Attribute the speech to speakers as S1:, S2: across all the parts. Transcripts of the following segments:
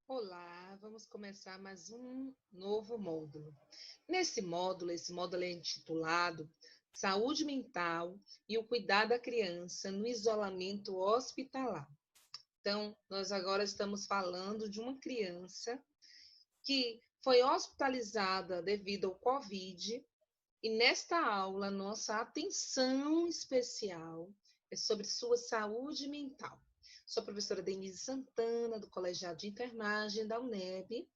S1: Olá, vamos começar mais um novo módulo. Esse módulo é intitulado Saúde Mental e o Cuidado da Criança no Isolamento Hospitalar. Então, nós agora estamos falando de uma criança que foi hospitalizada devido ao Covid, e nesta aula, nossa atenção especial é sobre sua saúde mental. Sou a professora Denise Santana, do Colegiado de Enfermagem da UNEB,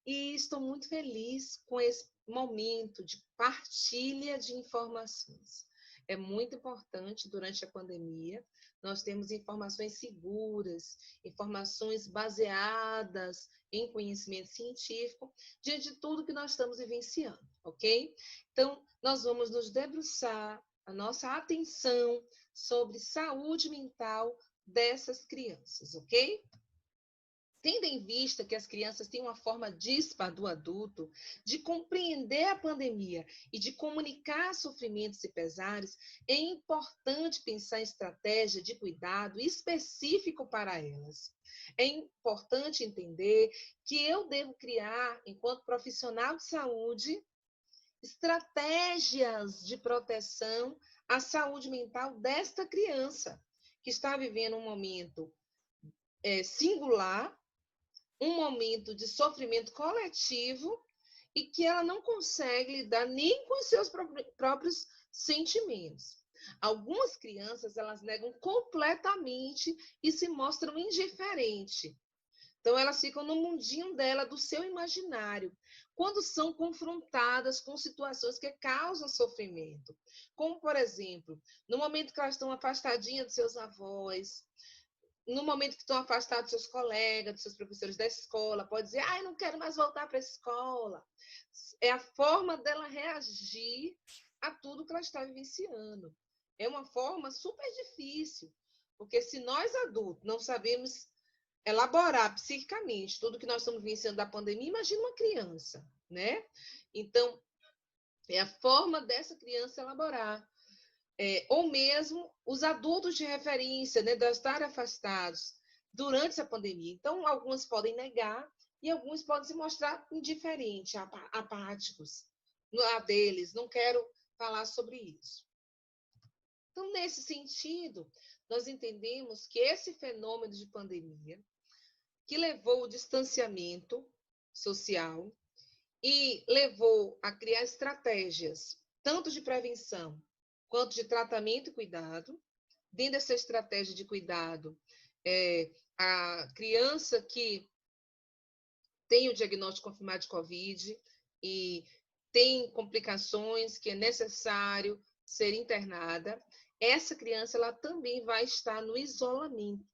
S1: e estou muito feliz com esse momento de partilha de informações. É muito importante durante a pandemia nós temos informações seguras, informações baseadas em conhecimento científico, diante de tudo que nós estamos vivenciando, ok? Então, nós vamos nos debruçar a nossa atenção sobre saúde mental dessas crianças, ok? Tendo em vista que as crianças têm uma forma dispar do adulto de compreender a pandemia e de comunicar sofrimentos e pesares, é importante pensar em estratégia de cuidado específico para elas. É importante entender que eu devo criar, enquanto profissional de saúde, estratégias de proteção à saúde mental desta criança, que está vivendo um momento singular, um momento de sofrimento coletivo e que ela não consegue lidar nem com os seus próprios sentimentos. Algumas crianças, elas negam completamente e se mostram indiferentes. Então, elas ficam no mundinho dela, do seu imaginário, quando são confrontadas com situações que causam sofrimento. Como, por exemplo, no momento que elas estão afastadinhas dos seus avós, no momento que estão afastados dos seus colegas, dos seus professores da escola, pode dizer, eu não quero mais voltar para a escola. É a forma dela reagir a tudo que ela está vivenciando. É uma forma super difícil, porque se nós adultos não sabemos elaborar psiquicamente tudo que nós estamos vivenciando da pandemia, imagina uma criança, né? Então, é a forma dessa criança elaborar. Ou mesmo os adultos de referência, né, de estar afastados durante essa pandemia. Então, alguns podem negar e alguns podem se mostrar indiferentes, apáticos a deles, não quero falar sobre isso. Então, nesse sentido, nós entendemos que esse fenômeno de pandemia, que levou o distanciamento social e levou a criar estratégias, tanto de prevenção quanto de tratamento e cuidado. Dentro dessa estratégia de cuidado, a criança que tem o diagnóstico confirmado de Covid e tem complicações que é necessário ser internada, essa criança ela também vai estar no isolamento.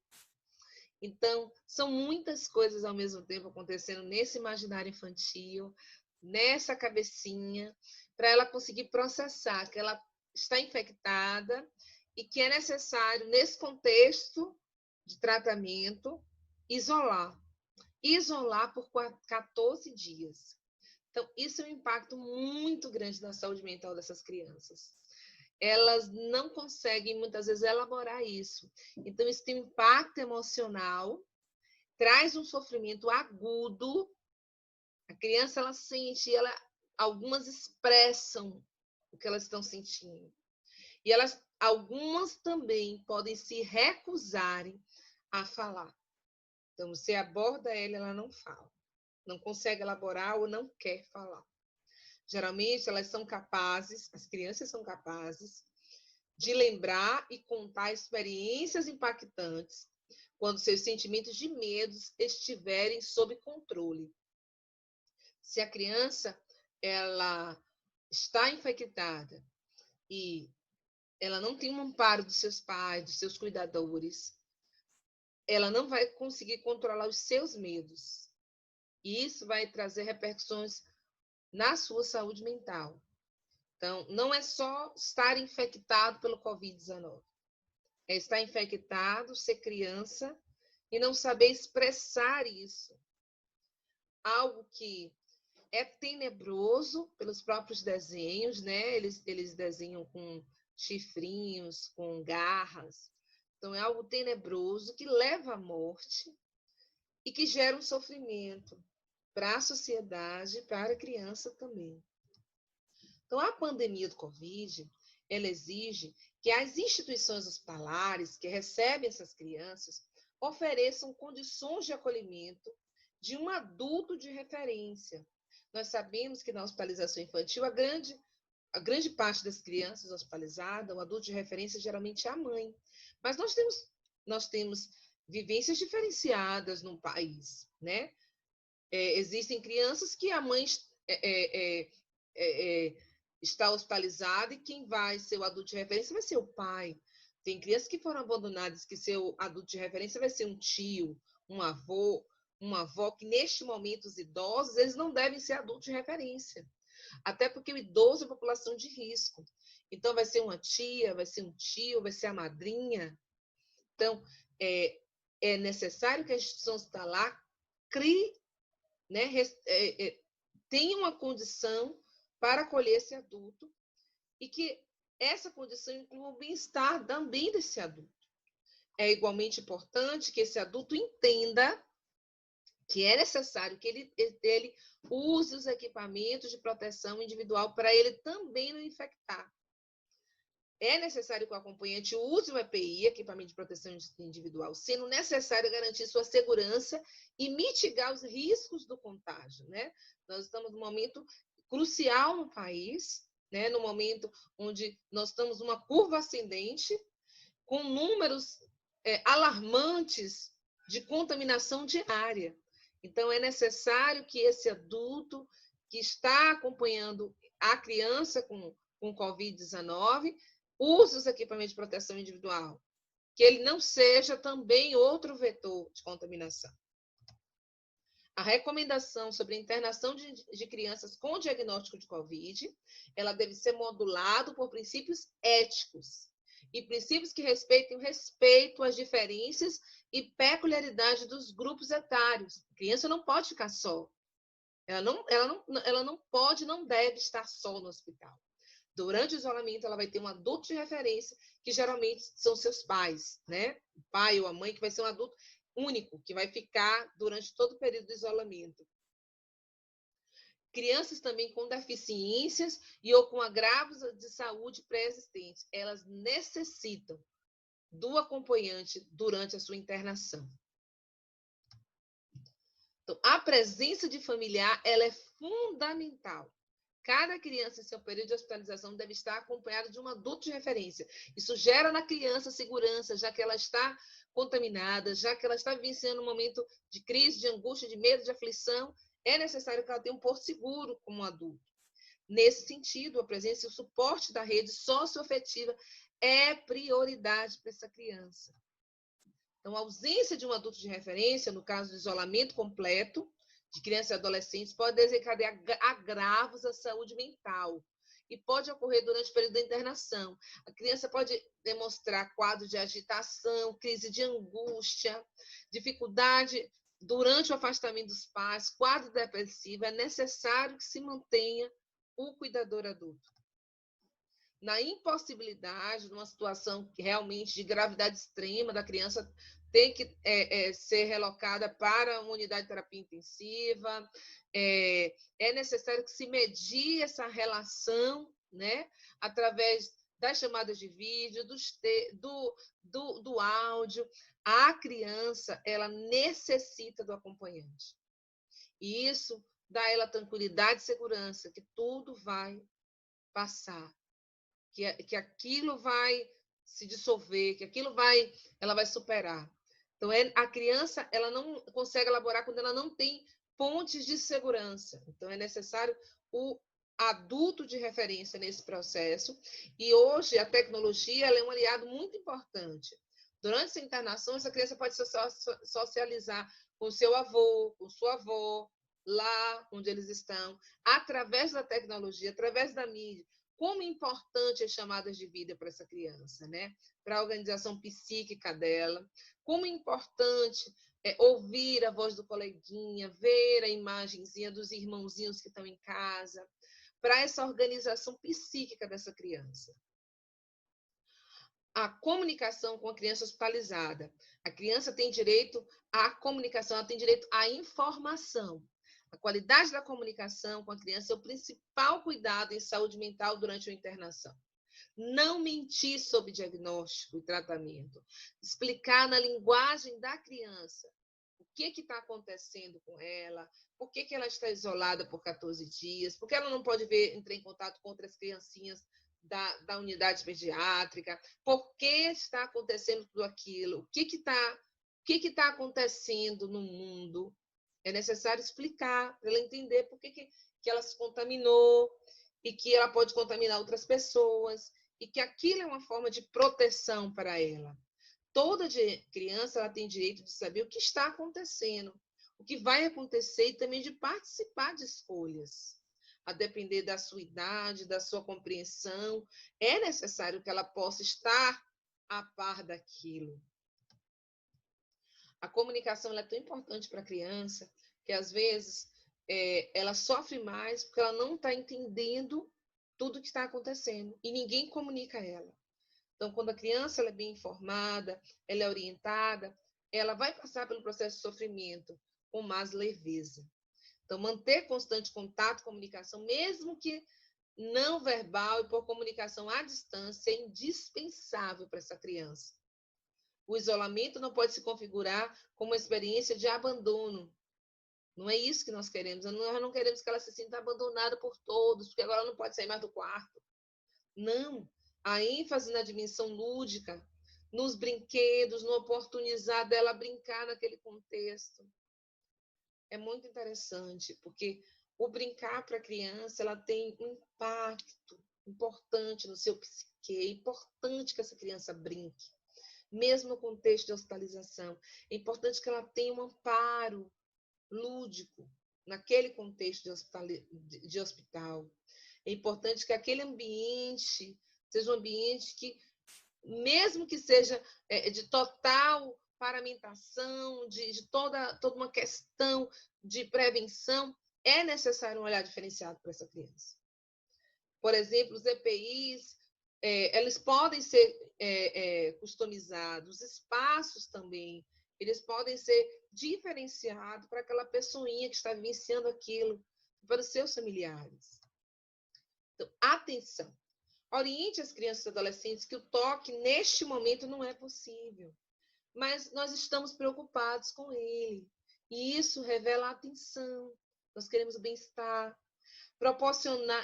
S1: Então, são muitas coisas ao mesmo tempo acontecendo nesse imaginário infantil, nessa cabecinha, para ela conseguir processar que ela está infectada e que é necessário, nesse contexto de tratamento, isolar. Isolar por 14 dias. Então, isso é um impacto muito grande na saúde mental dessas crianças. Elas não conseguem, muitas vezes, elaborar isso. Então, isso tem um impacto emocional, traz um sofrimento agudo. A criança, ela sente, algumas expressam o que elas estão sentindo. E algumas também podem se recusarem a falar. Então, você aborda ela não fala. Não consegue elaborar ou não quer falar. Geralmente, elas são capazes, as crianças são capazes de lembrar e contar experiências impactantes quando seus sentimentos de medo estiverem sob controle. Se a criança ela está infectada e ela não tem um amparo dos seus pais, dos seus cuidadores, ela não vai conseguir controlar os seus medos. E isso vai trazer repercussões na sua saúde mental. Então, não é só estar infectado pelo Covid-19. É estar infectado, ser criança e não saber expressar isso. Algo que é tenebroso pelos próprios desenhos, né? Eles desenham com chifrinhos, com garras. Então, é algo tenebroso que leva à morte e que geram sofrimento para a sociedade, para a criança também. Então, a pandemia do Covid, ela exige que as instituições hospitalares que recebem essas crianças ofereçam condições de acolhimento de um adulto de referência. Nós sabemos que na hospitalização infantil, a grande parte das crianças hospitalizadas, o adulto de referência geralmente é a mãe. Mas nós temos vivências diferenciadas no país, né? Existem crianças que a mãe está hospitalizada e quem vai ser o adulto de referência vai ser o pai. Tem crianças que foram abandonadas que seu adulto de referência vai ser um tio, um avô, uma avó, que neste momento os idosos eles não devem ser adultos de referência. Até porque o idoso é população de risco. Então, vai ser uma tia, vai ser um tio, vai ser a madrinha. Então, é necessário que a instituição hospitalar crie, né, tenha uma condição para acolher esse adulto e que essa condição inclua o bem-estar também desse adulto. É igualmente importante que esse adulto entenda que é necessário que ele use os equipamentos de proteção individual para ele também não infectar. É necessário que o acompanhante use o EPI, equipamento de proteção individual, sendo necessário garantir sua segurança e mitigar os riscos do contágio, né? Nós estamos num momento crucial no país, né? No momento onde nós estamos numa curva ascendente, com números alarmantes de contaminação diária. Então, é necessário que esse adulto que está acompanhando a criança com Covid-19 use os equipamentos de proteção individual, que ele não seja também outro vetor de contaminação. A recomendação sobre a internação de crianças com diagnóstico de Covid, ela deve ser modulada por princípios éticos e princípios que respeitem o respeito às diferenças e peculiaridades dos grupos etários. A criança não pode ficar só. Ela não pode, não deve estar só no hospital. Durante o isolamento, ela vai ter um adulto de referência, que geralmente são seus pais, né? O pai ou a mãe, que vai ser um adulto único, que vai ficar durante todo o período do isolamento. Crianças também com deficiências e ou com agravos de saúde pré-existentes, elas necessitam do acompanhante durante a sua internação. Então, a presença de familiar, ela é fundamental. Cada criança em seu período de hospitalização deve estar acompanhada de um adulto de referência. Isso gera na criança segurança, já que ela está contaminada, já que ela está vivenciando um momento de crise, de angústia, de medo, de aflição. É necessário que ela tenha um porto seguro como adulto. Nesse sentido, a presença e o suporte da rede socioafetiva é prioridade para essa criança. Então, a ausência de um adulto de referência, no caso do isolamento completo, de crianças e adolescentes, pode desencadear agravos à saúde mental e pode ocorrer durante o período da internação. A criança pode demonstrar quadro de agitação, crise de angústia, dificuldade durante o afastamento dos pais, quadro depressivo. É necessário que se mantenha o cuidador adulto. Na impossibilidade, numa situação realmente de gravidade extrema da criança, tem que ser relocada para uma unidade de terapia intensiva. É necessário que se medie essa relação, né, através das chamadas de vídeo, do áudio. A criança, ela necessita do acompanhante. E isso dá a ela tranquilidade e segurança, que tudo vai passar, que aquilo vai se dissolver, que ela vai superar. Então, a criança, ela não consegue elaborar quando ela não tem pontes de segurança. Então, é necessário o adulto de referência nesse processo. E hoje, a tecnologia ela é um aliado muito importante. Durante essa internação, essa criança pode socializar com seu avô, com sua avó, lá onde eles estão, através da tecnologia, através da mídia. Como é importante as chamadas de vídeo para essa criança, né? Para a organização psíquica dela. Como é importante ouvir a voz do coleguinha, ver a imagenzinha dos irmãozinhos que estão em casa, para essa organização psíquica dessa criança. a comunicação com a criança hospitalizada. A criança tem direito à comunicação, ela tem direito à informação. A qualidade da comunicação com a criança é o principal cuidado em saúde mental durante a internação. Não mentir sobre diagnóstico e tratamento. Explicar na linguagem da criança o que está acontecendo com ela, por que ela está isolada por 14 dias, por que ela não pode entrar em contato com outras criancinhas da unidade pediátrica, por que está acontecendo tudo aquilo, o que está acontecendo no mundo. É necessário explicar para ela entender por que ela se contaminou e que ela pode contaminar outras pessoas e que aquilo é uma forma de proteção para ela. Toda criança ela tem direito de saber o que está acontecendo, o que vai acontecer e também de participar de escolhas. A depender da sua idade, da sua compreensão, é necessário que ela possa estar a par daquilo. A comunicação é tão importante para a criança que, às vezes, ela sofre mais porque ela não está entendendo tudo que está acontecendo e ninguém comunica a ela. Então, quando a criança ela é bem informada, ela é orientada, ela vai passar pelo processo de sofrimento com mais leveza. Então, manter constante contato, comunicação, mesmo que não verbal e por comunicação à distância, é indispensável para essa criança. O isolamento não pode se configurar como uma experiência de abandono. Não é isso que nós queremos. Nós não queremos que ela se sinta abandonada por todos, porque agora ela não pode sair mais do quarto. Não. A ênfase na dimensão lúdica, nos brinquedos, no oportunizar dela brincar naquele contexto. É muito interessante, porque o brincar para a criança ela tem um impacto importante no seu psique. É importante que essa criança brinque, mesmo no contexto de hospitalização. É importante que ela tenha um amparo lúdico naquele contexto de hospital. É importante que aquele ambiente seja um ambiente que, mesmo que seja de total paramentação, de toda uma questão de prevenção, é necessário um olhar diferenciado para essa criança. Por exemplo, os EPIs, eles podem ser customizados, os espaços também, eles podem ser diferenciados para aquela pessoinha que está vivenciando aquilo, para os seus familiares. Então, atenção. Oriente as crianças e adolescentes que o toque, neste momento, não é possível. Mas nós estamos preocupados com ele. E isso revela a atenção. Nós queremos o bem-estar.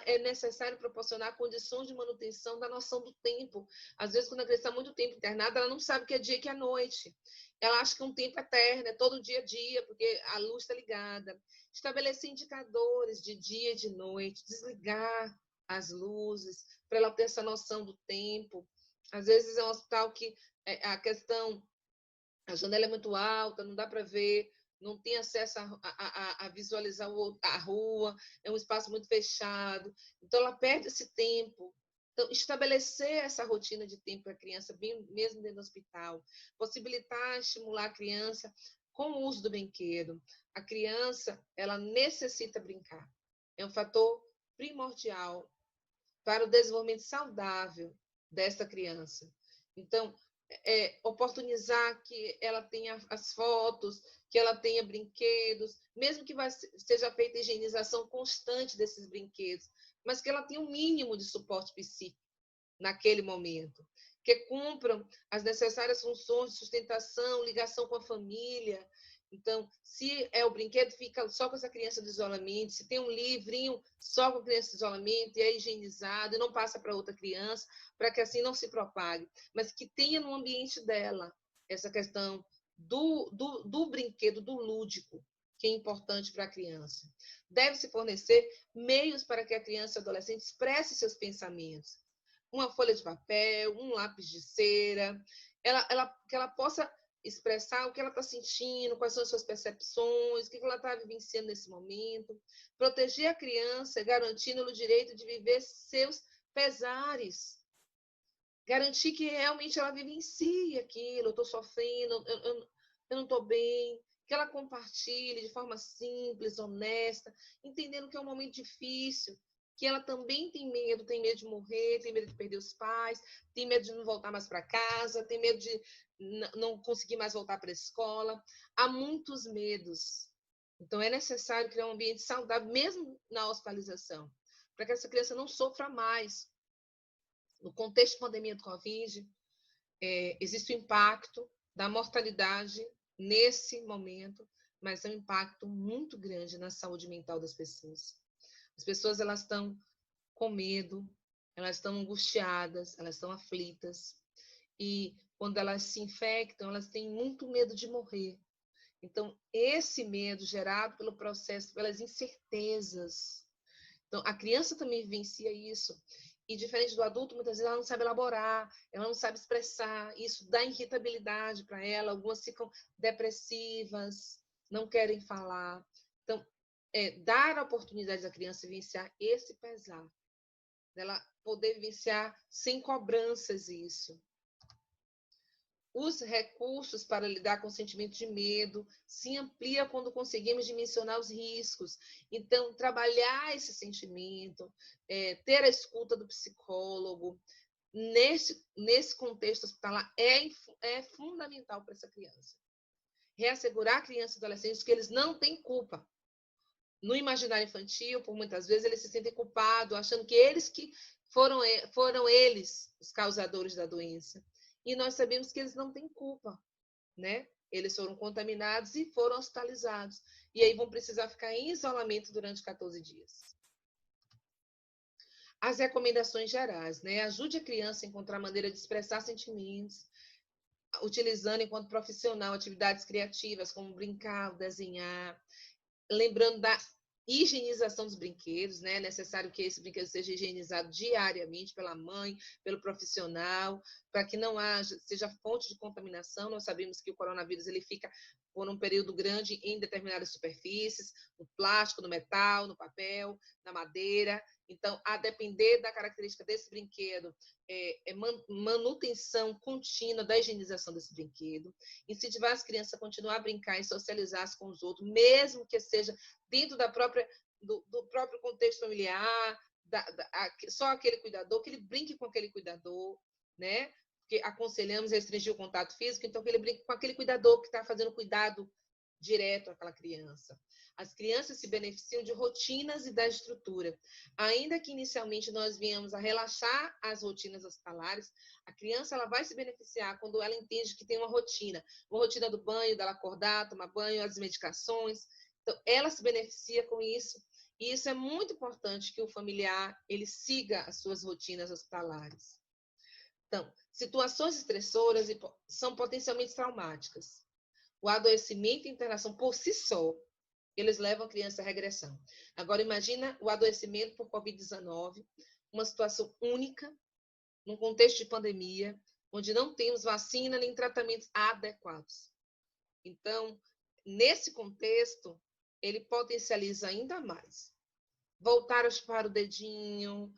S1: É necessário proporcionar condições de manutenção da noção do tempo. Às vezes, quando a criança está muito tempo internada, ela não sabe o que é dia e que é noite. Ela acha que é um tempo eterno, é todo dia a dia, porque a luz está ligada. Estabelecer indicadores de dia e de noite, desligar as luzes, para ela ter essa noção do tempo. Às vezes é um hospital que a janela é muito alta, não dá para ver, não tem acesso a visualizar a rua, é um espaço muito fechado. Então, ela perde esse tempo. Então, estabelecer essa rotina de tempo para a criança, mesmo dentro do hospital, possibilitar, estimular a criança com o uso do brinquedo. A criança, ela necessita brincar. É um fator primordial para o desenvolvimento saudável dessa criança. Então, oportunizar que ela tenha as fotos, que ela tenha brinquedos, mesmo que seja feita a higienização constante desses brinquedos, mas que ela tenha um mínimo de suporte psíquico naquele momento, que cumpram as necessárias funções de sustentação, ligação com a família. Então, se é o brinquedo, fica só com essa criança de isolamento. Se tem um livrinho, só com a criança de isolamento, e é higienizado, e não passa para outra criança, para que assim não se propague. Mas que tenha no ambiente dela essa questão do brinquedo, do lúdico, que é importante para a criança. Deve-se fornecer meios para que a criança e o adolescente expresse seus pensamentos. Uma folha de papel, um lápis de cera, que ela possa expressar o que ela está sentindo, quais são as suas percepções, o que ela está vivenciando nesse momento. Proteger a criança, garantindo-lhe o direito de viver seus pesares. Garantir que realmente ela vivencie aquilo, eu estou sofrendo, eu não estou bem. Que ela compartilhe de forma simples, honesta, entendendo que é um momento difícil, que ela também tem medo de morrer, tem medo de perder os pais, tem medo de não voltar mais para casa, tem medo de não conseguir mais voltar para a escola. Há muitos medos. Então, é necessário criar um ambiente saudável, mesmo na hospitalização, para que essa criança não sofra mais. No contexto de pandemia do Covid, existe o impacto da mortalidade nesse momento, mas é um impacto muito grande na saúde mental das pessoas. As pessoas elas estão com medo, elas estão angustiadas, elas estão aflitas. E quando elas se infectam, elas têm muito medo de morrer. Então, esse medo gerado pelo processo, pelas incertezas. Então, a criança também vivencia isso. E diferente do adulto, muitas vezes ela não sabe elaborar, ela não sabe expressar. Isso dá irritabilidade para ela. Algumas ficam depressivas, não querem falar. Então, dar a oportunidade da criança vivenciar esse pesar, dela poder vivenciar sem cobranças isso. Os recursos para lidar com o sentimento de medo se amplia quando conseguimos dimensionar os riscos. Então, trabalhar esse sentimento, ter a escuta do psicólogo, nesse contexto hospitalar, é fundamental para essa criança. Reassegurar a criança e adolescente que eles não têm culpa. No imaginário infantil, por muitas vezes, eles se sentem culpados, achando que eles que foram eles os causadores da doença. E nós sabemos que eles não têm culpa, né? Eles foram contaminados e foram hospitalizados. E aí vão precisar ficar em isolamento durante 14 dias. As recomendações gerais, né? Ajude a criança a encontrar maneira de expressar sentimentos, utilizando enquanto profissional atividades criativas, como brincar, desenhar, lembrando da higienização dos brinquedos, né? É necessário que esse brinquedo seja higienizado diariamente pela mãe, pelo profissional, para que não seja fonte de contaminação. Nós sabemos que o coronavírus ele fica por um período grande em determinadas superfícies, no plástico, no metal, no papel, na madeira. Então, a depender da característica desse brinquedo, manutenção contínua da higienização desse brinquedo, incentivar as crianças a continuar a brincar e socializar com os outros, mesmo que seja dentro do próprio contexto familiar, só aquele cuidador, que ele brinque com aquele cuidador, né? Porque aconselhamos restringir o contato físico, então que ele brinque com aquele cuidador que está fazendo cuidado direto àquela criança. As crianças se beneficiam de rotinas e da estrutura. Ainda que inicialmente nós viemos a relaxar as rotinas hospitalares, a criança ela vai se beneficiar quando ela entende que tem uma rotina do banho, dela acordar, tomar banho, as medicações. Então, ela se beneficia com isso. E isso é muito importante que o familiar ele siga as suas rotinas hospitalares. Então, situações estressoras são potencialmente traumáticas. O adoecimento e a internação por si só, eles levam a criança à regressão. Agora, imagina o adoecimento por Covid-19, uma situação única, num contexto de pandemia, onde não temos vacina nem tratamentos adequados. Então, nesse contexto, ele potencializa ainda mais. Voltar a chupar o dedinho,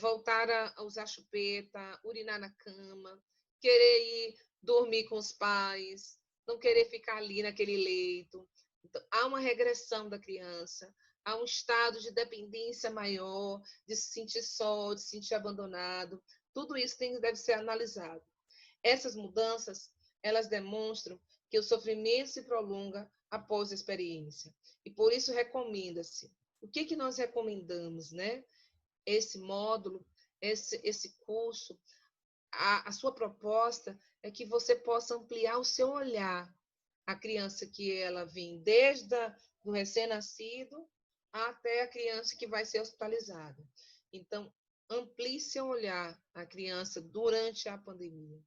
S1: voltar a usar chupeta, urinar na cama, querer ir dormir com os pais, não querer ficar ali naquele leito. Então, há uma regressão da criança, há um estado de dependência maior, de se sentir só, de se sentir abandonado. Tudo isso deve ser analisado. Essas mudanças, elas demonstram que o sofrimento se prolonga após a experiência. E por isso recomenda-se. O que nós recomendamos, né? Esse módulo, esse curso, a sua proposta é que você possa ampliar o seu olhar. A criança que ela vem desde o recém-nascido até a criança que vai ser hospitalizada. Então, amplie seu olhar à criança durante a pandemia.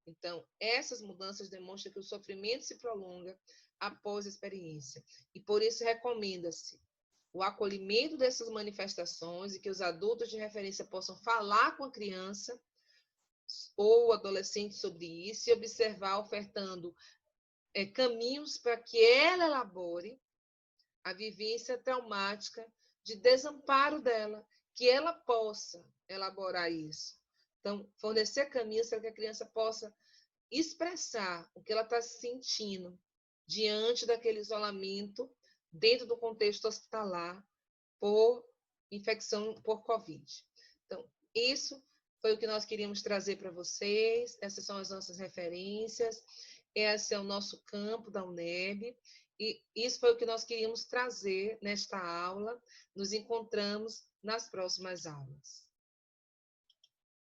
S1: Então, essas mudanças demonstram que o sofrimento se prolonga após a experiência. E por isso recomenda-se o acolhimento dessas manifestações e que os adultos de referência possam falar com a criança ou o adolescente sobre isso e observar, ofertando caminhos para que ela elabore a vivência traumática de desamparo dela, que ela possa elaborar isso. Então, fornecer caminhos para que a criança possa expressar o que ela está sentindo diante daquele isolamento dentro do contexto hospitalar por infecção por Covid. Então, isso foi o que nós queríamos trazer para vocês. Essas são as nossas referências. Esse é o nosso campo da UNEB. E isso foi o que nós queríamos trazer nesta aula. Nos encontramos nas próximas aulas.